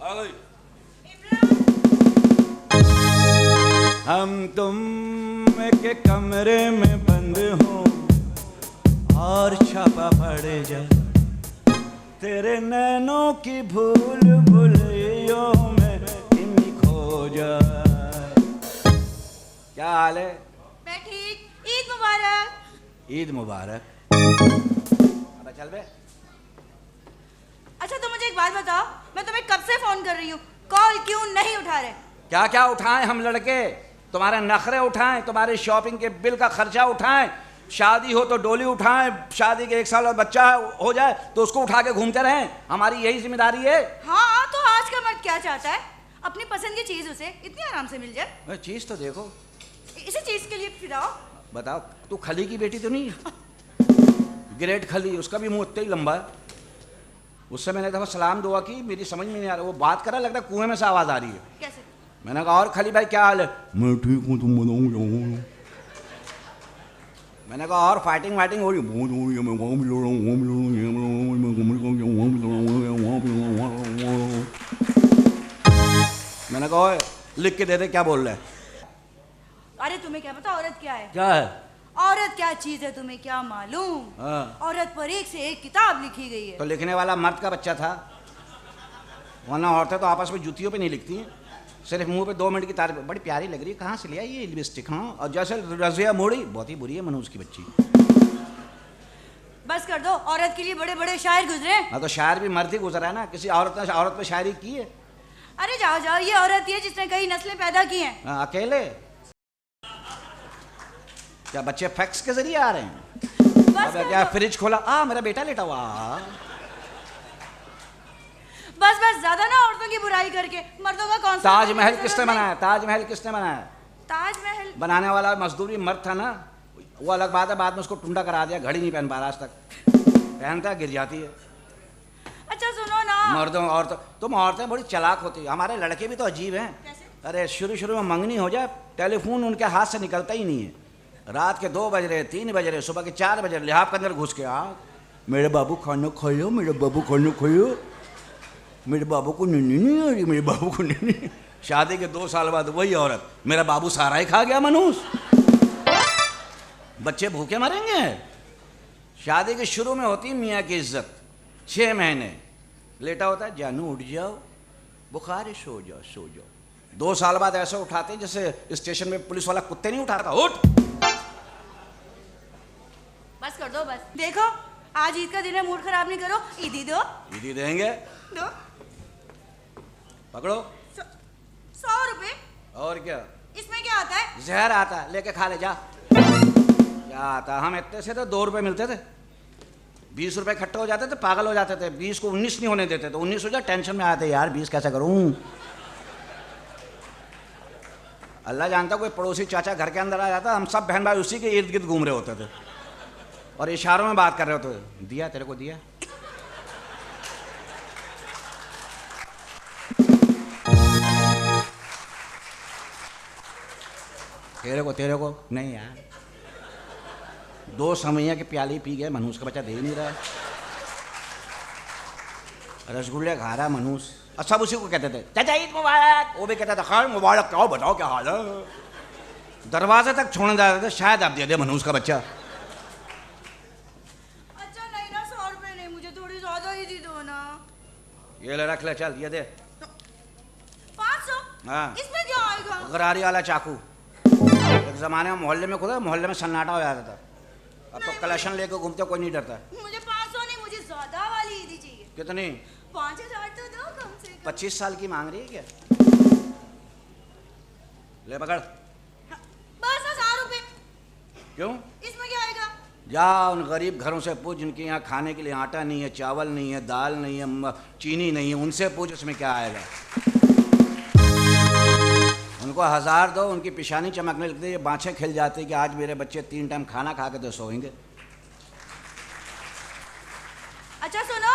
आ गई। हम तुम के कमरे में बंद हो और छापा पड़ जाए, तेरे नैनों की भूल भुलैयों में इन्हीं खो जाए। क्या हाल है? मैं ठीक। ईद मुबारक। ईद मुबारक। अब चल बे। अच्छा तो मुझे एक बात बताओ, मैं तुम्हें कब से फोन कर रही हूँ, कॉल क्यों नहीं उठा रहे? क्या क्या उठाएं हम लड़के? तुम्हारे नखरे उठाएं, तुम्हारे शॉपिंग के बिल का खर्चा उठाएं, शादी हो तो डोली उठाएं, शादी के 1 साल और बच्चा हो जाए तो उसको उठा के घूमते रहें, हमारी यही जिम्मेदारी है। हाँ तो आज का मर्द क्या चाहता है? अपनी पसंद की चीज उसे इतनी आराम से मिल जाए। चीज तो देखो, इसी चीज के लिए फिर आओ। बताओ, तू खली की बेटी तो नहीं है? ग्रेट खली, उसका भी मुंह उतना ही लंबा है। उससे मैंने दफा सलाम दुआ की, मेरी समझ में नहीं आ रहा, वो बात कर रहा, लगता है कुएं में से आवाज आ रही है। कैसे? मैंने कहा और खली भाई क्या हाल है? मैं ठीक हूँ, तुम बताओ। मैंने कहा और फाइटिंग वाइटिंग हो रही? मैंने कहा लिख के दे दे, क्या बोल रहे हैं? अरे तुम्हें क्या पता औरत क्या है? क्या है? औरत क्या चीज है तुम्हें क्या मालूम? हाँ। औरत पर एक से एक किताब लिखी गई है। तो लिखने वाला मर्द का बच्चा था, वरना औरतें तो आपस में जूतियों पे नहीं लिखती हैं, सिर्फ मुंह पे 2 मिनट की तारीफ। बड़ी प्यारी लग रही है, कहाँ से लिया ये लिपस्टिक? हाँ, और जैसे रजिया मोड़ी, बहुत ही बुरी है मनोज की बच्ची। बस कर दो, औरत के लिए बड़े बड़े शायर गुजरे। हाँ तो शायर भी मर्द ही गुजरा है ना, किसी औरत ने औरत पे शायरी की है? अरे जाओ जाओ, ये औरत ही है जिसने कई नस्लें पैदा की हैं। हाँ, अकेले? क्या बच्चे फैक्स के जरिए आ रहे हैं? बस अब क्या फ्रिज खोला, मेरा बेटा लेटा हुआ। बस बस, ज्यादा ना औरतों की बुराई करके। मर्दों का कौन सा? ताजमहल किसने बनाया? ताजमहल किसने बनाया? ताजमहल बनाने वाला मजदूरी मर्द था ना, वो अलग बात है, बाद में उसको टुंडा करा दिया, घड़ी नहीं पहन पा रहा आज तक, पहनता गिर जाती है। अच्छा सुनो ना, मर्दों औरतों, तुम औरतें बड़ी चालाक होती है, हमारे लड़के भी तो अजीब हैं। कैसे? अरे शुरू में मंगनी हो जाए, टेलीफोन उनके हाथ से निकलता ही नहीं है, रात के 2 बज रहे, 3 बज रहे, सुबह के 4 बज रहे, लिहाफ के अंदर घुस के मेरे बाबू खाना खाओ, मेरे बाबू खाना खाओ, मेरे बाबू को नींद नहीं आ रही, मेरे बाबू को नींद नहीं। शादी के 2 साल बाद वही औरत, मेरा बाबू सारा ही खा गया मनूस, बच्चे भूखे मरेंगे। शादी के शुरू में होती मियाँ की इज्जत, 6 महीने लेटा होता है, जानू उठ जाओ, बुखार है, सो जाओ सो जाओ। 2 साल बाद ऐसे उठाते जैसे स्टेशन में पुलिस वाला कुत्ते नहीं उठाता, उठ। बस कर दो बस। देखो आज ईद का दिन है, मूड खराब नहीं करो। ईदी दो। ईदी देंगे, दो। पकड़ो। 100 रुपए। और क्या? इसमें क्या आता है? जहर आता है, लेके खा ले जा। क्या आता? हम इतने से तो 2 रुपए मिलते थे, 20 रुपए इकट्ठे हो जाते थे, पागल हो जाते थे, 20 को 19 नहीं होने देते थे, 19 हो जाए टेंशन में आते, यार 20 कैसे करूं। अल्लाह जानता, कोई पड़ोसी चाचा घर के अंदर आ जाता, हम सब बहन भाई उसी के इर्द गिर्द घूम रहे होते थे और इशारों में बात कर रहे होते, दिया तेरे को दिया। तेरे को नहीं यार, 2 समैया की प्याली पी गए, मनूस का बच्चा दे ही नहीं रहा है, रसगुल्ले खा रहा मनूस, और सब उसी को कहते थे चाचा ईद मुबारक, वो भी कहता था खैर मुबारक, क्या बताओ क्या हाल है, दरवाजे तक छोड़ने जाते थे, शायद आप दे दे मनूस का बच्चा। अच्छा नहीं ना, 100 रुपए नहीं, मुझे थोड़ी ज्यादा ही दी दो ना। ये ले रख ले, चल ये दे। 500? हाँ, इसमें क्या आएगा? गरारी वाला चाकू, एक जमाने में मोहल्ले में खुदा, मोहल्ले में सन्नाटा हो जाता था, अब तो कलेक्शन लेके घूमते, कोई नहीं डरता। मुझे 500 नहीं, मुझे ज्यादा वाली ईदी चाहिए। कितनी? 5000 तो दो कम से कम। 25 साल की मांग रही है क्या? ले पकड़। बस 1000 रुपए। क्यों? इसमें क्या आएगा? जा उन गरीब घरों से पूछ जिनके यहाँ खाने के लिए आटा नहीं है, चावल नहीं है, दाल नहीं है, चीनी नहीं है, उनसे पूछ उसमें क्या आएगा। उनको 1000 दो, उनकी पेशानी चमकने लगती है, बाँछें खिल जाती कि आज मेरे बच्चे 3 टाइम खाना खा के तो सोएंगे। अच्छा सुनो,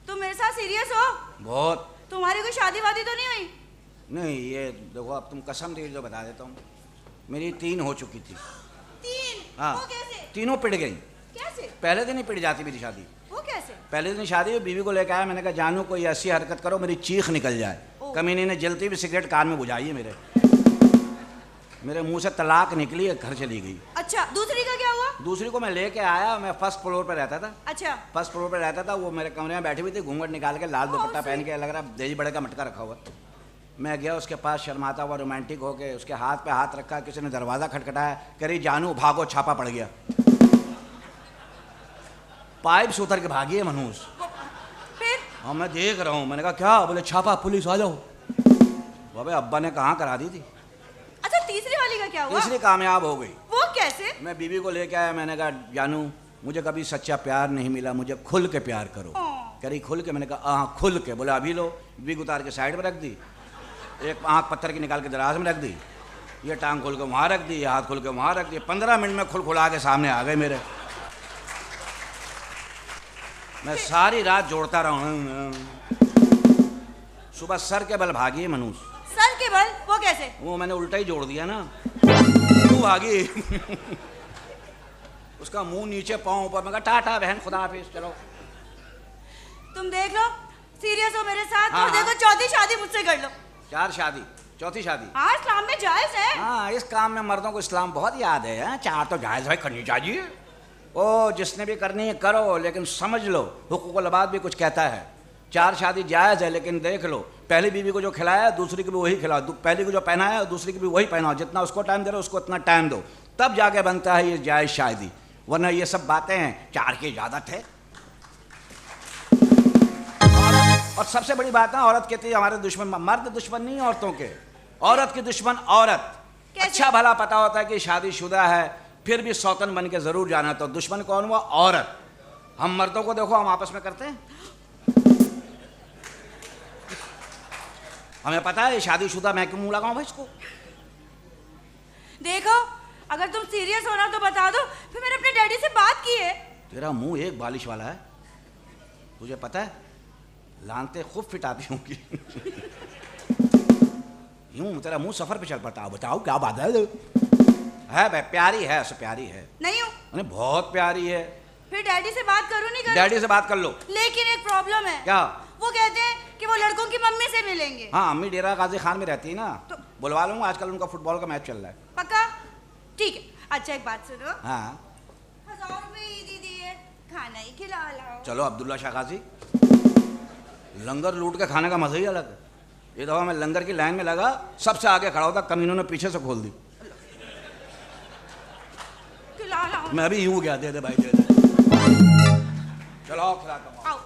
तुम मेरे साथ सीरियस हो? बहुत। तुम्हारी कोई शादी वादी तो नहीं हुई? नहीं, ये देखो अब तुम कसम दे दो, बता देता हूँ, मेरी 3 हो चुकी थी। 3? हाँ, वो कैसे? तीनों पिट गई। कैसे? पहले दिन ही पिट जाती मेरी शादी। वो कैसे? पहले दिन शादी हुई, बीवी को लेकर आया, मैंने कहा जानू कोई ऐसी हरकत करो मेरी चीख निकल जाए। कमीने ने जलती हुई सिगरेट कान में बुझाई है मेरे मुंह से तलाक निकली है, घर चली गई। अच्छा, दूसरी का क्या हुआ? दूसरी को मैं लेके आया, मैं फर्स्ट फ्लोर पे रहता था। अच्छा, फर्स्ट फ्लोर पे रहता था, वो मेरे कमरे में बैठी हुई थी, घूंघट निकाल के लाल दुपट्टा पहन के, लग रहा देजी बड़े का मटका रखा हुआ। मैं गया उसके पास शर्माता हुआ, रोमांटिक होके, उसके हाथ पे हाथ रखा, किसी ने दरवाज़ा खटखटाया, कह रही जानू भागो छापा पड़ गया। पाइप से उतर के भागी है मनहूस। फिर? और मैं देख रहा हूँ, मैंने कहा क्या? बोले छापा, पुलिस आ जाओ। बाबे अब्बा ने कहाँ करा दी थी। अच्छा, तीसरी वाली का क्या हुआ? तीसरी कामयाब हो गई। वो कैसे? मैं बीवी को लेके आया, मैंने कहा जानू मुझे कभी सच्चा प्यार नहीं मिला, मुझे खुल के प्यार करो। कह रही खुल के? मैंने कहा हाँ खुल के। बोले अभी लो। विग उतार के साइड में रख दी, एक आँख पत्थर की निकाल के दराज में रख दी, ये टांग खोल के वहाँ रख दी, ये हाथ खोल के वहाँ रख दी। 15 मिनट में खुलखुला के सामने आ गए मेरे। मैं सारी रात जोड़ता रहा हूँ। सुबह सर के बल भागी है मनूस। सर के बल? वो कैसे? वो मैंने उल्टा ही जोड़ दिया ना, क्यों भागी। उसका मुंह नीचे, पाँव ऊपर। मैं कहा टाटा बहन, खुदा हाफिज, चलो। तुम देख लो, सीरियस हो मेरे साथ। हाँ, और देखो चौथी शादी मुझसे कर लो। 4 शादी, चौथी शादी। हाँ, इस्लाम में जायज है। हाँ, इस काम में मर्दों को इस्लाम बहुत याद है। 4 तो जायज है, करनी चाहिए। ओ जिसने भी करनी है करो, लेकिन समझ लो हुकूकुल अबाद भी कुछ कहता है। 4 शादी जायज है, लेकिन देख लो पहली बीवी को जो खिलाया दूसरी को भी वही खिलाओ, पहली को जो पहनाया दूसरी को भी वही पहनाओ। जितना उसको टाइम दे रहे हो उसको उतना टाइम दो, तब जाके बनता है ये जायज शादी। वरना ये सब बातें हैं, 4 की इजाजत है। और सबसे बड़ी बात है, औरत कहती है हमारे दुश्मन। मर्द दुश्मन नहीं औरतों के, औरत की दुश्मन औरत। अच्छा भला पता होता है कि शादीशुदा है, फिर भी सौतन बन के जरूर जाना। तो दुश्मन कौन हुआ? औरत। हम मर्दों को देखो, हम आपस में करते हैं। हमें पता है शादीशुदा, मैं क्यों मुंह लगाऊं भाई इसको। देखो, अगर तुम सीरियस हो ना तो बता दो, फिर मैंने अपने डैडी से बात की है। तेरा मुंह एक बालिश वाला है, तुझे पता है लानते खूब फिटाती होंगी। यूं तेरा मुंह सफर पे चल पड़ता है। बताओ क्या बात है भाई? प्यारी है, उससे प्यारी है। नहीं हूँ। अरे बहुत प्यारी है। फिर डैडी से बात करूँ नहीं करूँ? डैडी से बात कर लो। लेकिन एक प्रॉब्लम है। क्या? वो कहते हैं कि वो लड़कों की मम्मी से मिलेंगे। हाँ, अम्मी डेरा गाजी खान में रहती है ना, तो बुलवा लूंगा। आजकल उनका फुटबॉल का मैच चल रहा है। पक्का? ठीक है। अच्छा एक बात सुनो। हाँ 1000 रुपए ईदी दी है, खाना ही खिला लाओ। चलो अब्दुल्ला शाह गाजी, लंगर लूट के खाने का मजा ही अलग है। ये दफा मैं लंगर की लाइन में लगा, सबसे आगे खड़ा होता, कमीनों ने पीछे से खोल दी। खिला लाओ। मैं भी यूं गया, दे दे भाई दे दे। चलो खिलाता हूँ। आओ।